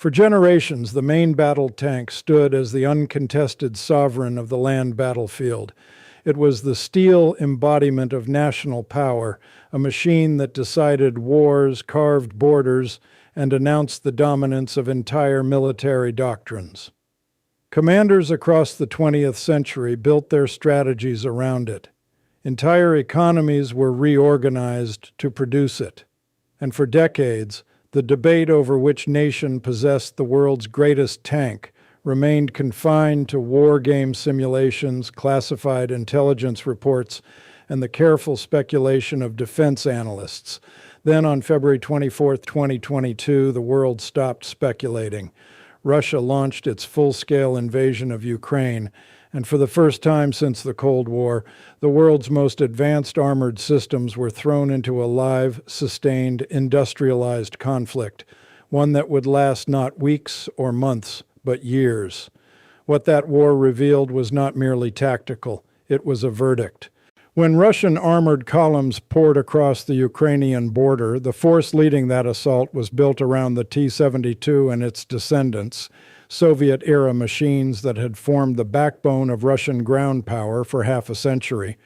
For generations, the main battle tank stood as the uncontested sovereign of the land battlefield. It was the steel embodiment of national power, a machine that decided wars, carved borders, and announced the dominance of entire military doctrines. Commanders across the 20th century built their strategies around it. Entire economies were reorganized to produce it. And for decades, the debate over which nation possessed the world's greatest tank remained confined to war game simulations, classified intelligence reports, and the careful speculation of defense analysts. Then on February 24, 2022, the world stopped speculating. Russia launched its full-scale invasion of Ukraine, and for the first time since the Cold War, the world's most advanced armored systems were thrown into a live, sustained, industrialized conflict, one that would last not weeks or months, but years. What that war revealed was not merely tactical, it was a verdict. When Russian armored columns poured across the Ukrainian border, the force leading that assault was built around the T-72 and its descendants, Soviet-era machines that had formed the backbone of Russian ground power for half a century.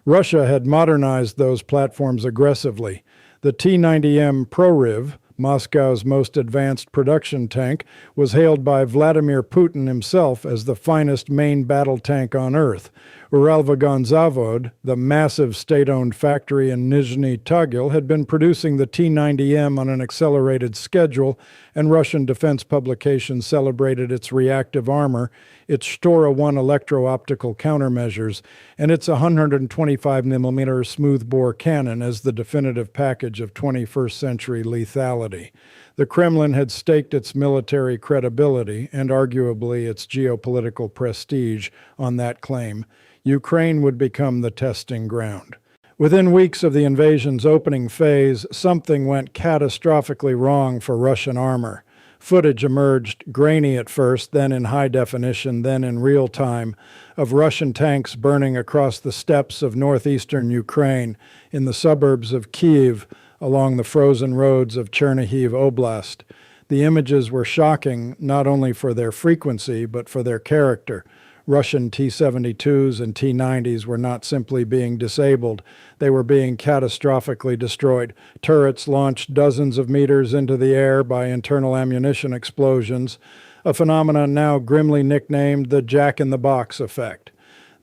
Russia had modernized those platforms aggressively. The T-90M Proryev, Moscow's most advanced production tank, was hailed by Vladimir Putin himself as the finest main battle tank on Earth. Uralvagonzavod, the massive state-owned factory in Nizhny Tagil, had been producing the T-90M on an accelerated schedule, and Russian defense publications celebrated its reactive armor, its Shtora-1 electro-optical countermeasures, and its 125mm smoothbore cannon as the definitive package of 21st century lethality. The Kremlin had staked its military credibility, and arguably its geopolitical prestige, on that claim. Ukraine would become the testing ground. Within weeks of the invasion's opening phase, something went catastrophically wrong for Russian armor. Footage emerged, grainy at first, then in high definition, then in real time, of Russian tanks burning across the steppes of northeastern Ukraine, in the suburbs of Kyiv, along the frozen roads of Chernihiv Oblast. The images were shocking, not only for their frequency, but for their character. Russian T-72s and T-90s were not simply being disabled, they were being catastrophically destroyed. Turrets launched dozens of meters into the air by internal ammunition explosions, a phenomenon now grimly nicknamed the Jack-in-the-Box effect.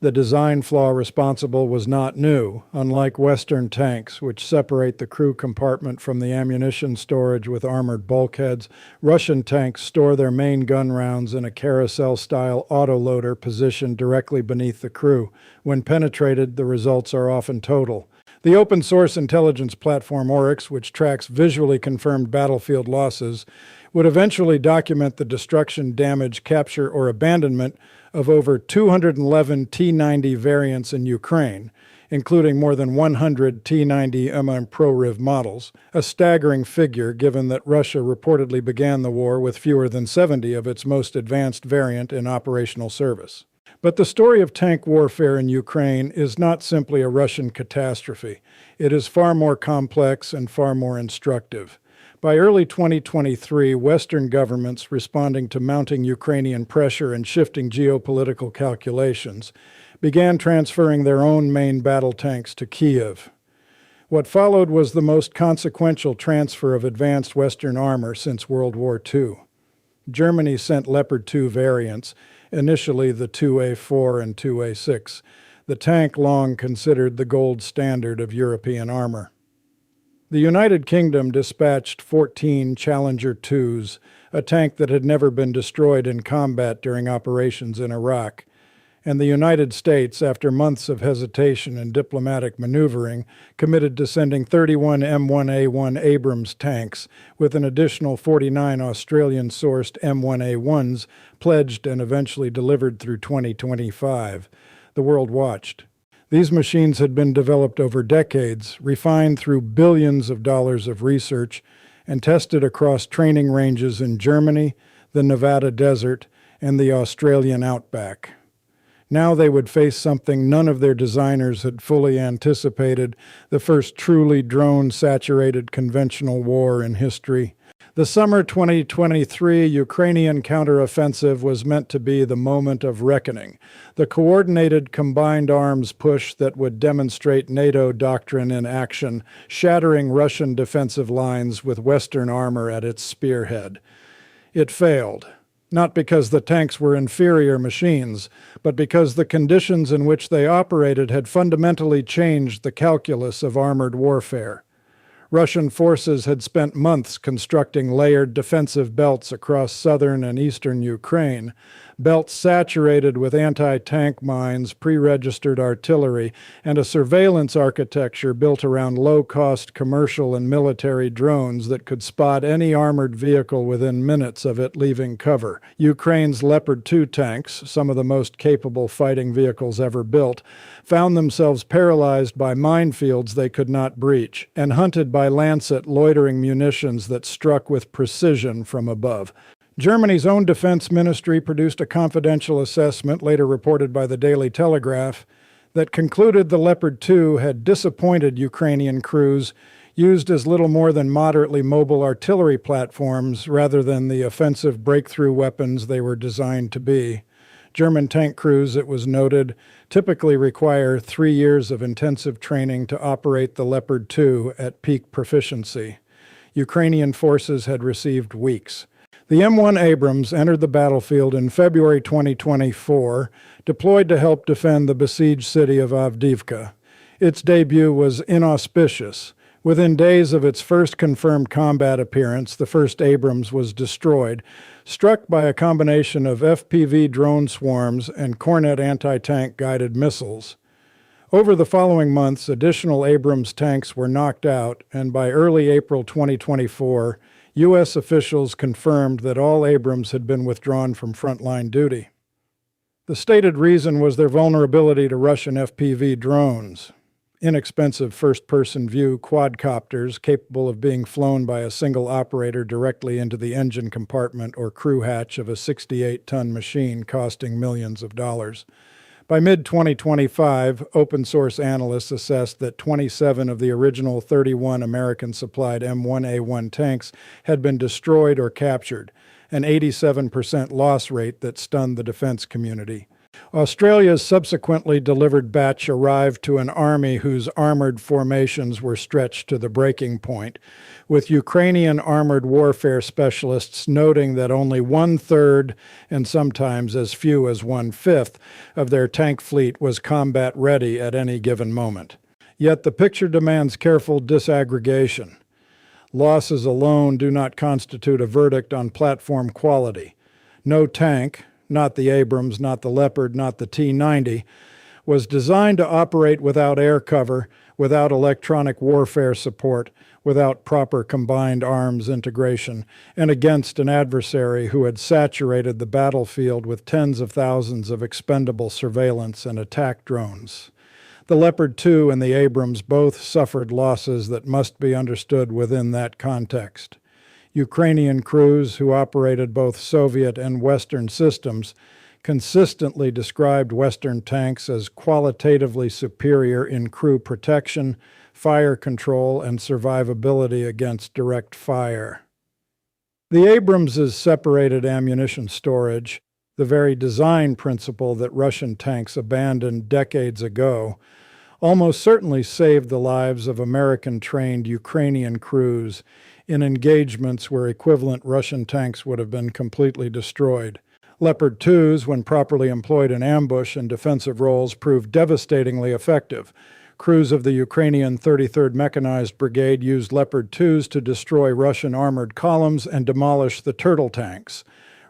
The design flaw responsible was not new. Unlike Western tanks, which separate the crew compartment from the ammunition storage with armored bulkheads, Russian tanks store their main gun rounds in a carousel-style autoloader positioned directly beneath the crew. When penetrated, the results are often total. The open-source intelligence platform Oryx, which tracks visually confirmed battlefield losses, would eventually document the destruction, damage, capture, or abandonment of over 211 T-90 variants in Ukraine, including more than 100 T-90M Proryev models, a staggering figure given that Russia reportedly began the war with fewer than 70 of its most advanced variant in operational service. But the story of tank warfare in Ukraine is not simply a Russian catastrophe. It is far more complex and far more instructive. By early 2023, Western governments, responding to mounting Ukrainian pressure and shifting geopolitical calculations, began transferring their own main battle tanks to Kyiv. What followed was the most consequential transfer of advanced Western armor since World War II. Germany sent Leopard 2 variants, initially the 2A4 and 2A6, the tank long considered the gold standard of European armor. The United Kingdom dispatched 14 Challenger 2s, a tank that had never been destroyed in combat during operations in Iraq. And the United States, after months of hesitation and diplomatic maneuvering, committed to sending 31 M1A1 Abrams tanks, with an additional 49 Australian-sourced M1A1s pledged and eventually delivered through 2025. The world watched. These machines had been developed over decades, refined through billions of dollars of research, and tested across training ranges in Germany, the Nevada desert, and the Australian outback. Now they would face something none of their designers had fully anticipated, the first truly drone-saturated conventional war in history. The summer 2023 Ukrainian counteroffensive was meant to be the moment of reckoning, the coordinated combined arms push that would demonstrate NATO doctrine in action, shattering Russian defensive lines with Western armor at its spearhead. It failed, not because the tanks were inferior machines, but because the conditions in which they operated had fundamentally changed the calculus of armored warfare. Russian forces had spent months constructing layered defensive belts across southern and eastern Ukraine, belts saturated with anti-tank mines, pre-registered artillery, and a surveillance architecture built around low-cost commercial and military drones that could spot any armored vehicle within minutes of it leaving cover. Ukraine's Leopard 2 tanks, some of the most capable fighting vehicles ever built, found themselves paralyzed by minefields they could not breach, and hunted by Lancet loitering munitions that struck with precision from above. Germany's own defense ministry produced a confidential assessment, later reported by the Daily Telegraph, that concluded the Leopard 2 had disappointed Ukrainian crews, used as little more than moderately mobile artillery platforms rather than the offensive breakthrough weapons they were designed to be. German tank crews, it was noted, typically require 3 years of intensive training to operate the Leopard 2 at peak proficiency. Ukrainian forces had received weeks. The M1 Abrams entered the battlefield in February 2024, deployed to help defend the besieged city of Avdiivka. Its debut was inauspicious. Within days of its first confirmed combat appearance, the first Abrams was destroyed, struck by a combination of FPV drone swarms and Kornet anti-tank guided missiles. Over the following months, additional Abrams tanks were knocked out, and by early April 2024, U.S. officials confirmed that all Abrams had been withdrawn from frontline duty. The stated reason was their vulnerability to Russian FPV drones, inexpensive first-person view quadcopters capable of being flown by a single operator directly into the engine compartment or crew hatch of a 68-ton machine costing millions of dollars. By mid-2025, open-source analysts assessed that 27 of the original 31 American-supplied M1A1 tanks had been destroyed or captured, an 87% loss rate that stunned the defense community. Australia's subsequently delivered batch arrived to an army whose armored formations were stretched to the breaking point, with Ukrainian armored warfare specialists noting that only 1/3, and sometimes as few as 1/5, of their tank fleet was combat ready at any given moment. Yet the picture demands careful disaggregation. Losses alone do not constitute a verdict on platform quality. No tank, not the Abrams, not the Leopard, not the T-90, was designed to operate without air cover, without electronic warfare support, without proper combined arms integration, and against an adversary who had saturated the battlefield with tens of thousands of expendable surveillance and attack drones. The Leopard 2 and the Abrams both suffered losses that must be understood within that context. Ukrainian crews who operated both Soviet and Western systems consistently described Western tanks as qualitatively superior in crew protection, fire control, and survivability against direct fire. The Abrams' separated ammunition storage, the very design principle that Russian tanks abandoned decades ago, almost certainly saved the lives of American-trained Ukrainian crews in engagements where equivalent Russian tanks would have been completely destroyed. Leopard 2s, when properly employed in ambush and defensive roles, proved devastatingly effective. Crews of the Ukrainian 33rd Mechanized Brigade used Leopard 2s to destroy Russian armored columns and demolish the Turtle tanks,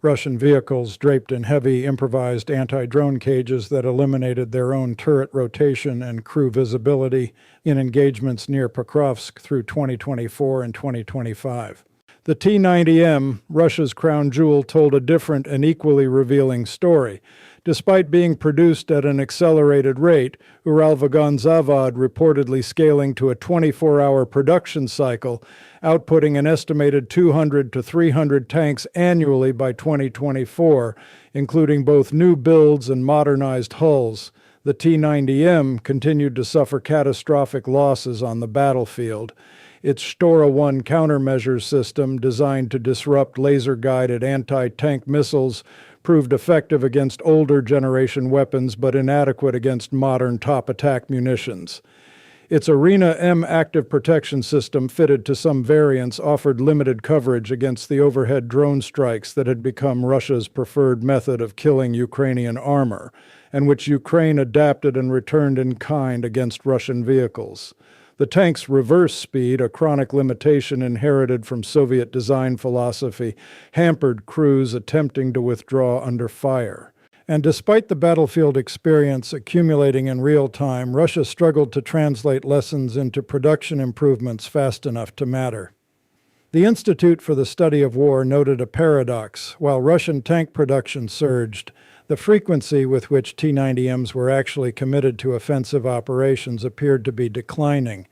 Russian vehicles draped in heavy improvised anti-drone cages that eliminated their own turret rotation and crew visibility in engagements near Pokrovsk through 2024 and 2025. The T-90M, Russia's crown jewel, told a different and equally revealing story. Despite being produced at an accelerated rate, Uralvagonzavod reportedly scaling to a 24-hour production cycle, outputting an estimated 200 to 300 tanks annually by 2024, including both new builds and modernized hulls. The T-90M continued to suffer catastrophic losses on the battlefield. Its Stora-1 countermeasure system, designed to disrupt laser-guided anti-tank missiles, proved effective against older generation weapons but inadequate against modern top attack munitions. Its Arena M active protection system, fitted to some variants, offered limited coverage against the overhead drone strikes that had become Russia's preferred method of killing Ukrainian armor, and which Ukraine adapted and returned in kind against Russian vehicles. The tank's reverse speed, a chronic limitation inherited from Soviet design philosophy, hampered crews attempting to withdraw under fire. And despite the battlefield experience accumulating in real time, Russia struggled to translate lessons into production improvements fast enough to matter. The Institute for the Study of War noted a paradox. While Russian tank production surged, the frequency with which T-90Ms were actually committed to offensive operations appeared to be declining,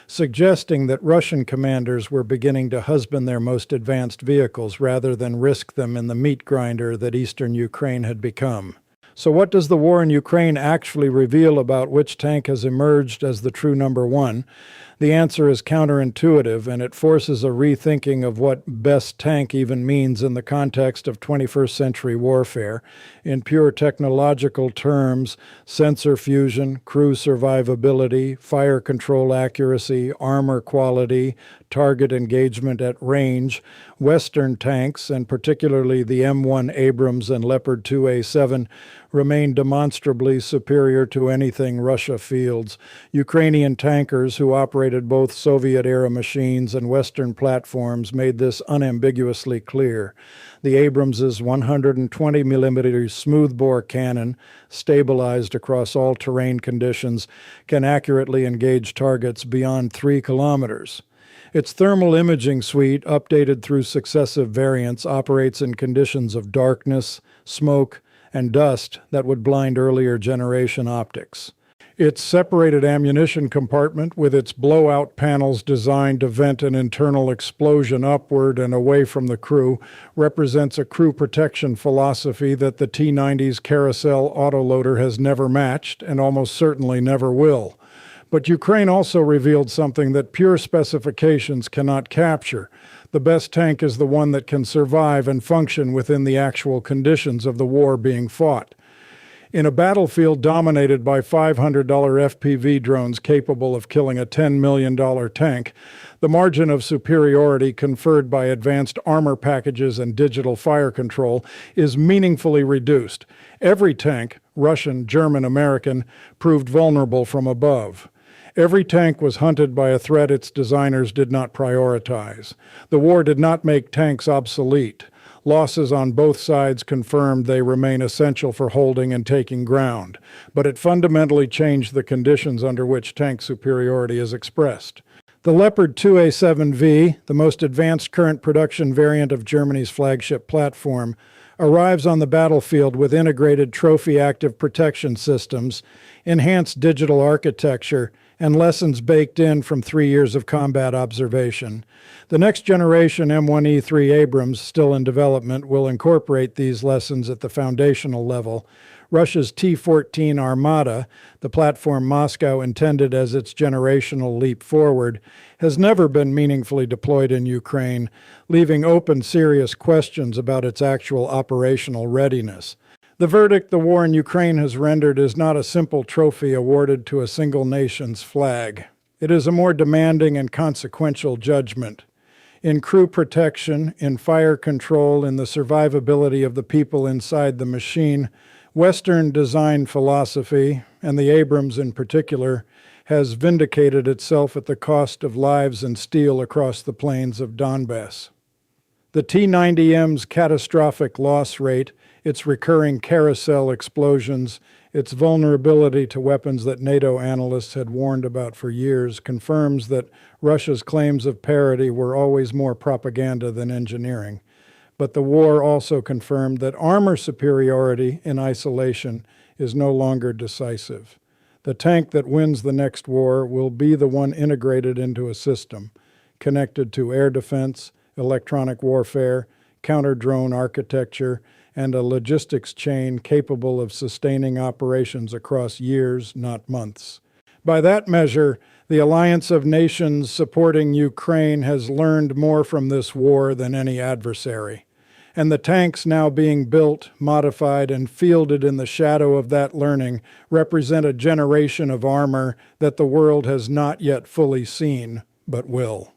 suggesting that Russian commanders were beginning to husband their most advanced vehicles rather than risk them in the meat grinder that eastern Ukraine had become. So what does the war in Ukraine actually reveal about which tank has emerged as the true number one? The answer is counterintuitive, and it forces a rethinking of what best tank even means in the context of 21st century warfare. In pure technological terms, sensor fusion, crew survivability, fire control accuracy, armor quality, target engagement at range, Western tanks, and particularly the M1 Abrams and Leopard 2A7, remain demonstrably superior to anything Russia fields. Ukrainian tankers, who operated both Soviet-era machines and Western platforms, made this unambiguously clear. The Abrams's 120mm smoothbore cannon, stabilized across all terrain conditions, can accurately engage targets beyond 3 kilometers. Its thermal imaging suite, updated through successive variants, operates in conditions of darkness, smoke, and dust that would blind earlier generation optics. Its separated ammunition compartment, with its blowout panels designed to vent an internal explosion upward and away from the crew, represents a crew protection philosophy that the T-90's carousel autoloader has never matched and almost certainly never will. But Ukraine also revealed something that pure specifications cannot capture. The best tank is the one that can survive and function within the actual conditions of the war being fought. In a battlefield dominated by $500 FPV drones capable of killing a $10 million tank, the margin of superiority conferred by advanced armor packages and digital fire control is meaningfully reduced. Every tank, Russian, German, American, proved vulnerable from above. Every tank was hunted by a threat its designers did not prioritize. The war did not make tanks obsolete. Losses on both sides confirmed they remain essential for holding and taking ground, but it fundamentally changed the conditions under which tank superiority is expressed. The Leopard 2A7V, the most advanced current production variant of Germany's flagship platform, arrives on the battlefield with integrated trophy active protection systems, enhanced digital architecture, and lessons baked in from 3 years of combat observation. The next generation M1E3 Abrams, still in development, will incorporate these lessons at the foundational level. Russia's T-14 Armata, the platform Moscow intended as its generational leap forward, has never been meaningfully deployed in Ukraine, leaving open serious questions about its actual operational readiness. The verdict the war in Ukraine has rendered is not a simple trophy awarded to a single nation's flag. It is a more demanding and consequential judgment. In crew protection, in fire control, in the survivability of the people inside the machine, Western design philosophy, and the Abrams in particular, has vindicated itself at the cost of lives and steel across the plains of Donbass. The T-90M's catastrophic loss rate, its recurring carousel explosions, its vulnerability to weapons that NATO analysts had warned about for years, confirms that Russia's claims of parity were always more propaganda than engineering. But the war also confirmed that armor superiority in isolation is no longer decisive. The tank that wins the next war will be the one integrated into a system, connected to air defense, electronic warfare, counter-drone architecture, and a logistics chain capable of sustaining operations across years, not months. By that measure, The alliance of nations supporting Ukraine has learned more from this war than any adversary. And the tanks now being built, modified, and fielded in the shadow of that learning represent a generation of armor that the world has not yet fully seen, but will.